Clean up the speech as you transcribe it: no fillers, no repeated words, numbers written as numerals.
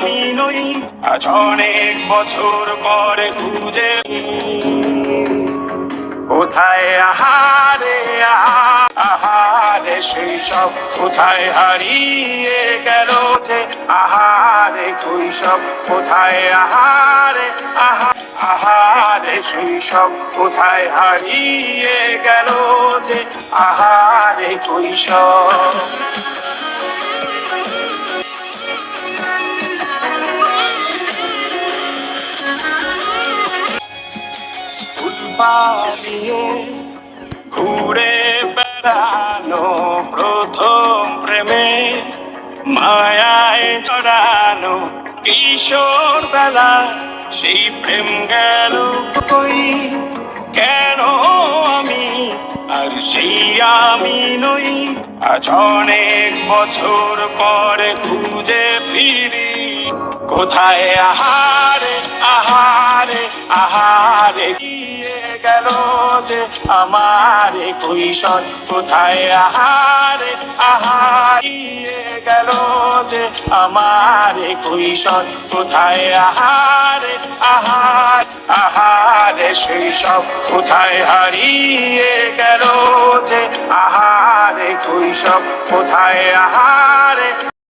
আমি নই আজ অনেক বছর পরে খুঁজে কোথায় আহারে আহারে সেই সব কোথায় হারিয়ে গেল যে আহারে শৈশব কোথায় আহারে আহারে শৈশব কোথায় হারিয়ে গেল যে আহারে শৈশব স্কুল পালিয়ে ঘুরে বেড়ানো প্রথম প্রেমে মায়ায় জড়ানো কিশোর বেলা সেই প্রেম গেল কই কেন আমি আর সেই আমি নই আজ অনেক বছর পরে খুঁজে ফিরি কোথায় আহারে আহারে আহারে গিয়ে গেল যে আমার কৈশোর কোথায় আহারে আহারিয়ে গেল যে আমার কৈশোর কোথায় আহারে আহারে সেই সব কোথায় হারিয়ে গেল যে আহারে কৈশোর কোথায় আহারে